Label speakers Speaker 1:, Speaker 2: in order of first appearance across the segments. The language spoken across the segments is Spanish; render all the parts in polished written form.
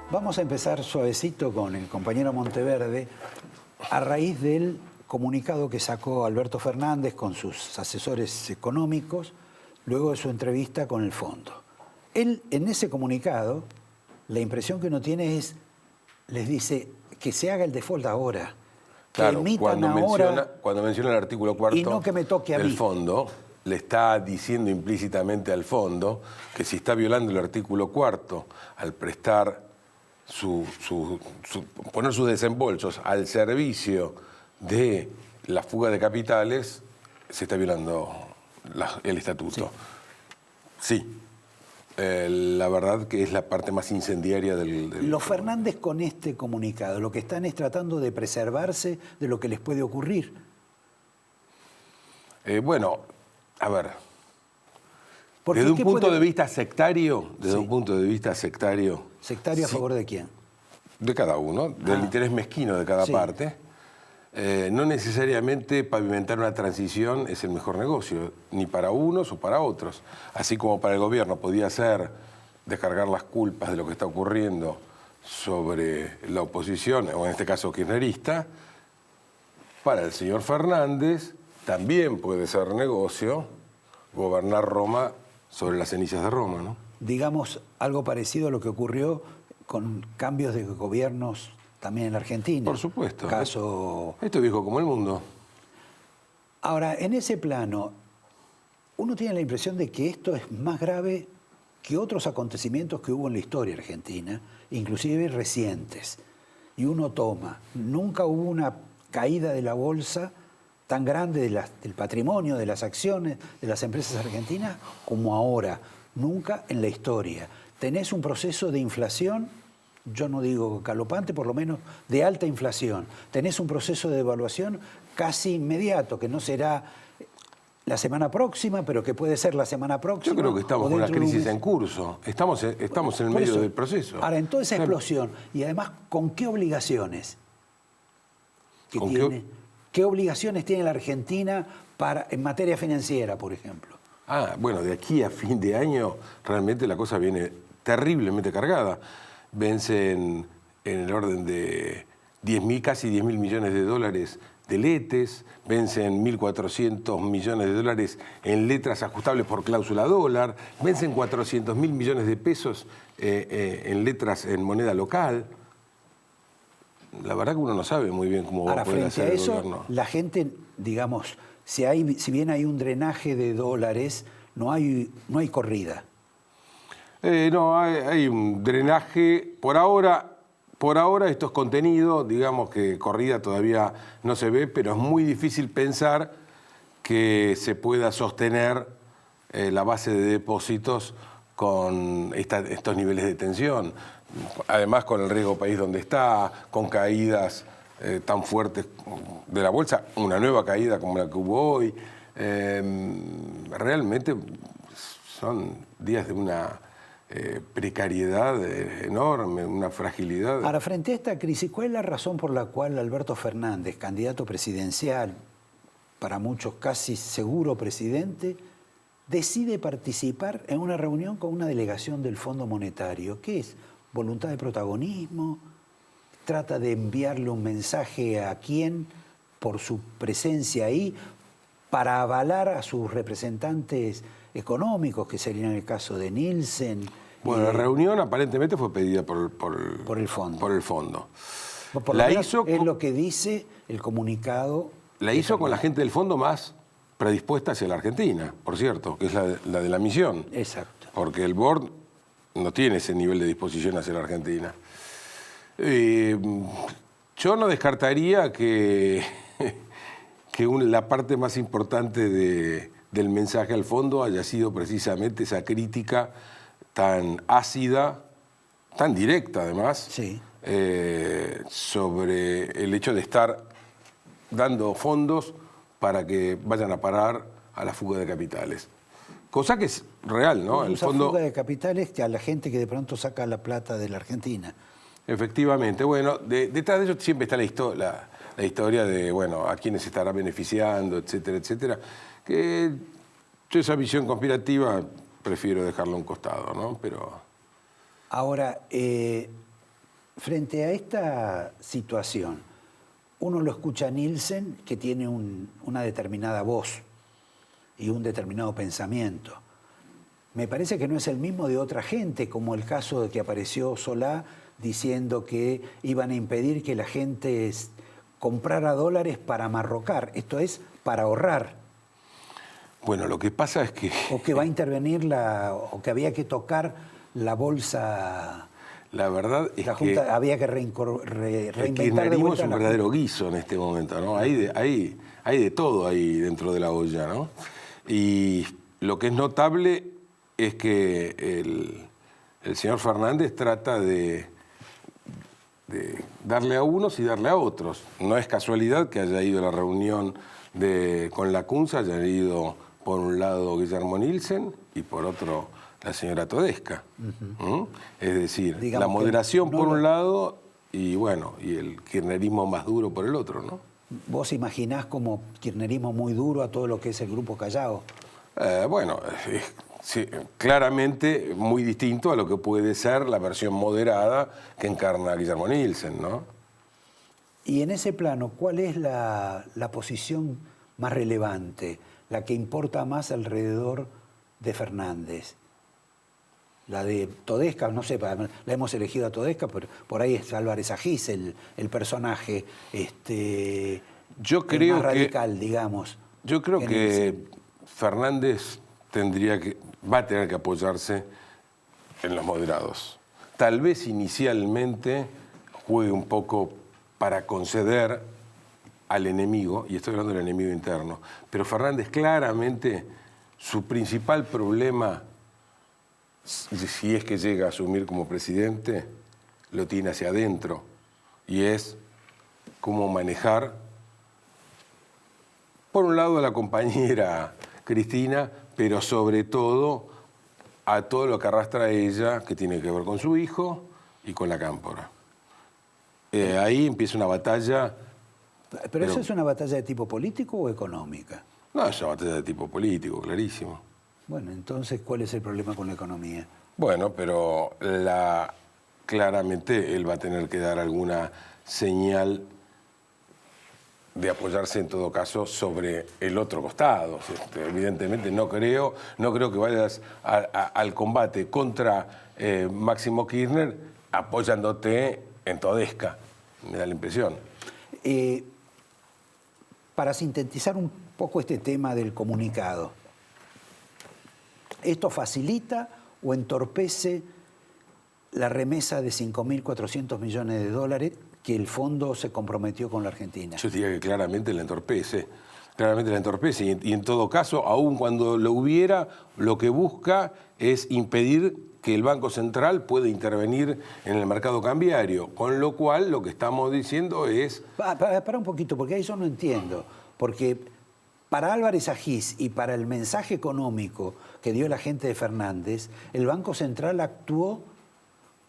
Speaker 1: Vamos a empezar suavecito con el compañero Monteverde a raíz del comunicado que sacó Alberto Fernández con sus asesores económicos luego de su entrevista con el fondo. Él, en ese comunicado, la impresión que uno tiene es, les dice que se haga el default ahora, que
Speaker 2: claro,
Speaker 1: emitan ahora
Speaker 2: cuando menciona el artículo cuarto
Speaker 1: y no que me toque a
Speaker 2: del
Speaker 1: mí.
Speaker 2: fondo, le está diciendo implícitamente al fondo que si está violando el artículo cuarto al prestar poner sus desembolsos al servicio de la fuga de capitales, se está violando el estatuto. Sí. La verdad que es la parte más incendiaria del...
Speaker 1: Los Fernández con este comunicado lo que están es tratando de preservarse de lo que les puede ocurrir.
Speaker 2: Bueno, a ver,
Speaker 1: Porque
Speaker 2: desde un punto de vista sectario,
Speaker 1: ¿Sectario a favor de quién?
Speaker 2: De cada uno, del interés mezquino de cada parte. No necesariamente pavimentar una transición es el mejor negocio, ni para unos o para otros. Así como para el gobierno podía ser descargar las culpas de lo que está ocurriendo sobre la oposición, o en este caso kirchnerista, para el señor Fernández también puede ser negocio gobernar Roma sobre las cenizas de Roma, ¿no?
Speaker 1: Digamos algo parecido a lo que ocurrió con cambios de gobiernos también en la Argentina.
Speaker 2: Por supuesto.
Speaker 1: Caso...
Speaker 2: Esto es viejo como el mundo.
Speaker 1: Ahora, en ese plano, uno tiene la impresión de que esto es más grave que otros acontecimientos que hubo en la historia argentina, inclusive recientes. Y uno toma, nunca hubo una caída de la bolsa tan grande del patrimonio, de las acciones de las empresas argentinas como ahora, nunca en la historia. Tenés un proceso de inflación, yo no digo galopante, por lo menos de alta inflación. Tenés un proceso de devaluación casi inmediato, que no será la semana próxima, pero que puede ser la semana próxima.
Speaker 2: Yo creo que estamos con una crisis en curso. Estamos en el medio del proceso.
Speaker 1: Ahora, en toda esa explosión, y además, ¿con qué obligaciones que tiene? ¿Qué obligaciones tiene la Argentina en materia financiera, por ejemplo?
Speaker 2: Bueno, de aquí a fin de año realmente la cosa viene terriblemente cargada. Vencen en el orden de casi 10.000 millones de dólares de letes, vencen 1.400 millones de dólares en letras ajustables por cláusula dólar, vencen 400.000 millones de pesos en letras en moneda local. La verdad que uno no sabe muy bien cómo va a poder hacer el gobierno.
Speaker 1: Frente a eso, la gente, digamos, si bien hay un drenaje de dólares, no hay corrida.
Speaker 2: No, hay un drenaje. Por ahora esto es contenido, digamos que corrida todavía no se ve, pero es muy difícil pensar que se pueda sostener la base de depósitos con estos niveles de tensión. Además, con el riesgo país donde está, con caídas tan fuertes de la bolsa, una nueva caída como la que hubo hoy. Realmente son días de una precariedad enorme, una fragilidad.
Speaker 1: Ahora, frente a esta crisis, ¿cuál es la razón por la cual Alberto Fernández, candidato presidencial, para muchos casi seguro presidente, decide participar en una reunión con una delegación del Fondo Monetario? ¿Qué es? ¿Voluntad de protagonismo? ¿Trata de enviarle un mensaje a quién por su presencia ahí para avalar a sus representantes económicos, que serían el caso de Nielsen?
Speaker 2: Bueno, la reunión aparentemente fue pedida por el fondo.
Speaker 1: Por lo menos es lo que dice el comunicado.
Speaker 2: La hizo con la gente del fondo más predispuesta hacia la Argentina, por cierto, que es la de la misión.
Speaker 1: Exacto.
Speaker 2: Porque el board no tiene ese nivel de disposición hacia la Argentina. Yo no descartaría que la parte más importante del mensaje al fondo haya sido precisamente esa crítica tan ácida, tan directa además,
Speaker 1: sí,
Speaker 2: sobre el hecho de estar dando fondos para que vayan a parar a la fuga de capitales. Cosa que es real, ¿no?
Speaker 1: El fondo... fuga de capitales que a la gente que de pronto saca la plata de la Argentina.
Speaker 2: Efectivamente. Bueno, detrás de eso siempre está la historia de, bueno, a quiénes se estará beneficiando, etcétera, etcétera. Que yo esa visión conspirativa prefiero dejarla a un costado, ¿no? Pero...
Speaker 1: Ahora, frente a esta situación, uno lo escucha a Nielsen, que tiene una determinada voz y un determinado pensamiento. Me parece que no es el mismo de otra gente, como el caso de que apareció Solá diciendo que iban a impedir que la gente comprara dólares para amarrocar, esto es, para ahorrar.
Speaker 2: Bueno, lo que pasa es que...
Speaker 1: O que va a intervenir o que había que tocar la bolsa.
Speaker 2: La verdad es
Speaker 1: la Junta,
Speaker 2: que
Speaker 1: había que reinventar
Speaker 2: el kirchnerismo es un
Speaker 1: la
Speaker 2: verdadero guiso en este momento, ¿no? Hay de todo ahí dentro de la olla, ¿no? Y lo que es notable es que el señor Fernández trata de darle a unos y darle a otros. No es casualidad que haya ido a la reunión con la CUNSA, haya ido por un lado Guillermo Nielsen y por otro la señora Todesca. Es decir, digamos, la moderación por un lado y bueno, y el kirchnerismo más duro por el otro, ¿no?
Speaker 1: ¿Vos imaginás como kirchnerismo muy duro a todo lo que es el Grupo Callao?
Speaker 2: Bueno, sí, claramente muy distinto a lo que puede ser la versión moderada que encarna Guillermo Nielsen, ¿no?
Speaker 1: Y en ese plano, ¿cuál es la posición más relevante, la que importa más alrededor de Fernández? La de Todesca, no sé, la hemos elegido a Todesca, pero por ahí es Álvarez Agis el personaje
Speaker 2: yo creo
Speaker 1: más radical, digamos.
Speaker 2: Yo creo que Fernández va a tener que apoyarse en los moderados. Tal vez inicialmente juegue un poco para conceder al enemigo, y estoy hablando del enemigo interno, pero Fernández claramente su principal problema, si es que llega a asumir como presidente, lo tiene hacia adentro, y es cómo manejar, por un lado, a la compañera Cristina, pero sobre todo a todo lo que arrastra ella, que tiene que ver con su hijo y con la cámpora. Ahí empieza una batalla.
Speaker 1: ¿Pero eso es una batalla de tipo político o económica?
Speaker 2: No, es una batalla de tipo político, clarísimo.
Speaker 1: Bueno, entonces, ¿cuál es el problema con la economía?
Speaker 2: Bueno, pero claramente él va a tener que dar alguna señal de apoyarse en todo caso sobre el otro costado. Evidentemente no creo que vayas al combate contra Máximo Kirchner apoyándote en Todesca, me da la impresión.
Speaker 1: Para sintetizar un poco este tema del comunicado, ¿esto facilita o entorpece la remesa de 5.400 millones de dólares que el fondo se comprometió con la Argentina?
Speaker 2: Yo diría que claramente la entorpece. Claramente la entorpece. Y en todo caso, aun cuando lo hubiera, lo que busca es impedir que el Banco Central pueda intervenir en el mercado cambiario. Con lo cual, lo que estamos diciendo es...
Speaker 1: Para un poquito, porque ahí yo no entiendo. Porque para Álvarez Agis y para el mensaje económico que dio la gente de Fernández, el Banco Central actuó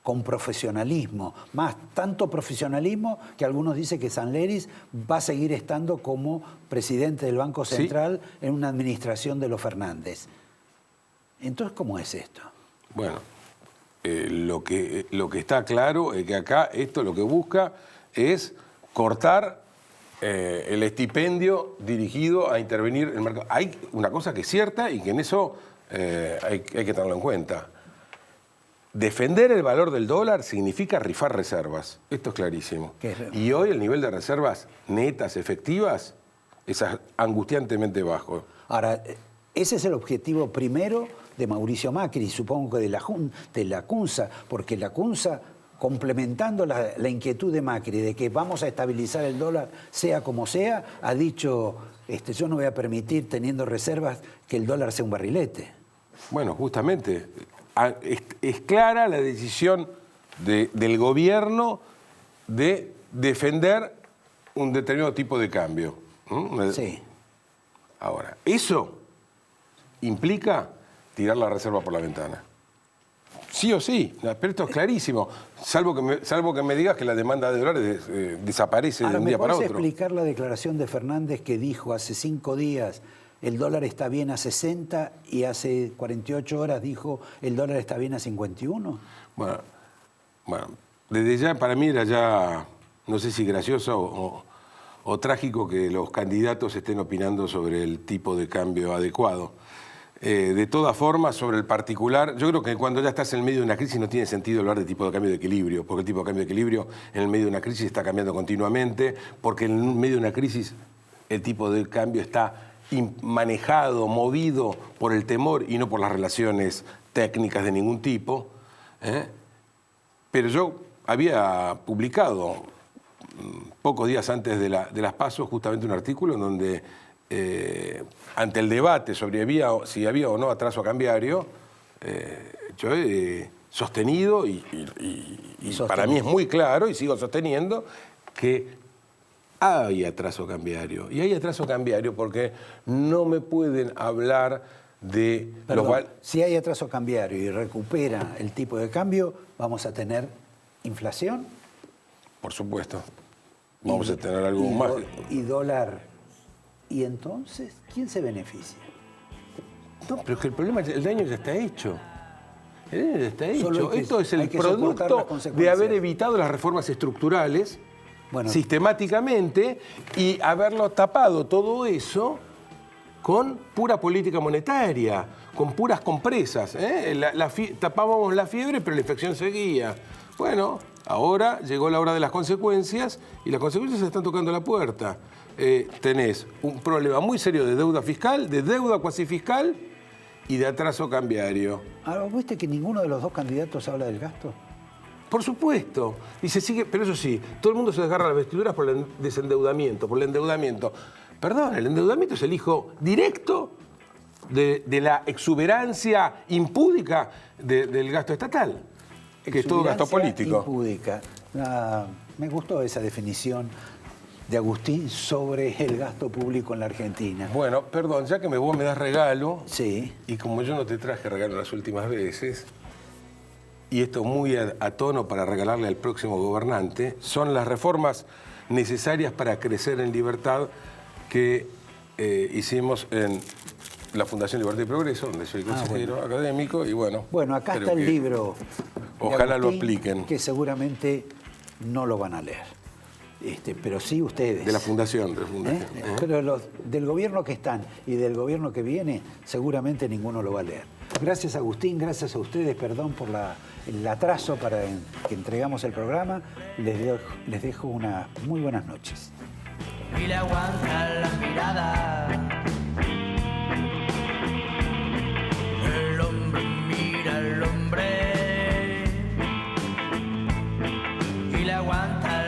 Speaker 1: con profesionalismo, más tanto profesionalismo que algunos dicen que Sanleris va a seguir estando como presidente del Banco Central en una administración de los Fernández. Entonces, ¿cómo es esto?
Speaker 2: Bueno, lo que está claro es que acá esto lo que busca es cortar el estipendio dirigido a intervenir en el mercado. Hay una cosa que es cierta y que en eso hay que tenerlo en cuenta. Defender el valor del dólar significa rifar reservas. Esto es clarísimo. Y hoy el nivel de reservas netas, efectivas, es angustiantemente bajo.
Speaker 1: Ahora, ese es el objetivo primero de Mauricio Macri, supongo que de la CUNSA, porque la CUNSA, complementando la inquietud de Macri de que vamos a estabilizar el dólar sea como sea, ha dicho, yo no voy a permitir, teniendo reservas, que el dólar sea un barrilete.
Speaker 2: Bueno, justamente... Es clara la decisión del gobierno de defender un determinado tipo de cambio.
Speaker 1: Sí.
Speaker 2: Ahora, eso implica tirar la reserva por la ventana. Sí o sí, pero esto es clarísimo. Salvo que me digas que la demanda de dólares desaparece de un día para otro.
Speaker 1: ¿Me puedes explicar la declaración de Fernández que dijo hace 5 días el dólar está bien a 60 y hace 48 horas dijo el dólar está bien a 51?
Speaker 2: Bueno, desde ya, para mí era ya, no sé si gracioso o trágico que los candidatos estén opinando sobre el tipo de cambio adecuado. De todas formas, sobre el particular, yo creo que cuando ya estás en el medio de una crisis no tiene sentido hablar de tipo de cambio de equilibrio, porque el tipo de cambio de equilibrio en el medio de una crisis está cambiando continuamente, porque en el medio de una crisis el tipo de cambio está manejado, movido por el temor y no por las relaciones técnicas de ningún tipo. Pero yo había publicado pocos días antes de las PASO justamente un artículo en donde ante el debate sobre si había o no atraso cambiario, yo he sostenido y para mí es muy claro y sigo sosteniendo que hay atraso cambiario. Y hay atraso cambiario porque no me pueden hablar de...
Speaker 1: Perdón, si hay atraso cambiario y recupera el tipo de cambio, ¿vamos a tener inflación?
Speaker 2: Por supuesto. Vamos a tener algo más.
Speaker 1: Y dólar. ¿Y entonces quién se beneficia?
Speaker 2: No, pero es que el problema, el daño ya está hecho. El daño ya está hecho. Esto es el
Speaker 1: producto
Speaker 2: de haber evitado las reformas estructurales sistemáticamente y haberlo tapado todo eso con pura política monetaria, con puras compresas. Tapábamos la fiebre, pero la infección seguía. Bueno, ahora llegó la hora de las consecuencias y las consecuencias se están tocando la puerta. Tenés un problema muy serio de deuda fiscal, de deuda cuasi fiscal y de atraso cambiario.
Speaker 1: ¿Viste que ninguno de los dos candidatos habla del gasto?
Speaker 2: Por supuesto. Y se sigue, pero eso sí, todo el mundo se desgarra las vestiduras por el desendeudamiento, por el endeudamiento. Perdón, el endeudamiento es el hijo directo de la exuberancia impúdica del gasto estatal, que es todo gasto político.
Speaker 1: Impúdica. Me gustó esa definición de Agustín sobre el gasto público en la Argentina.
Speaker 2: Bueno, perdón, ya que vos me das regalo,
Speaker 1: sí.
Speaker 2: Y como yo no te traje regalo las últimas veces, y esto muy a tono para regalarle al próximo gobernante, son las reformas necesarias para crecer en libertad que hicimos en la Fundación Libertad y Progreso, donde soy consejero académico, y bueno...
Speaker 1: Bueno, acá está el libro.
Speaker 2: Ojalá
Speaker 1: Agustín,
Speaker 2: lo apliquen.
Speaker 1: Que seguramente no lo van a leer. Pero sí ustedes.
Speaker 2: De la Fundación.
Speaker 1: Pero los del gobierno que están y del gobierno que viene, seguramente ninguno lo va a leer. Gracias, Agustín, gracias a ustedes, perdón por el atraso para que entregamos el programa. Les dejo unas muy buenas noches.
Speaker 3: Y le aguanta la mirada. El hombre mira al hombre y le aguanta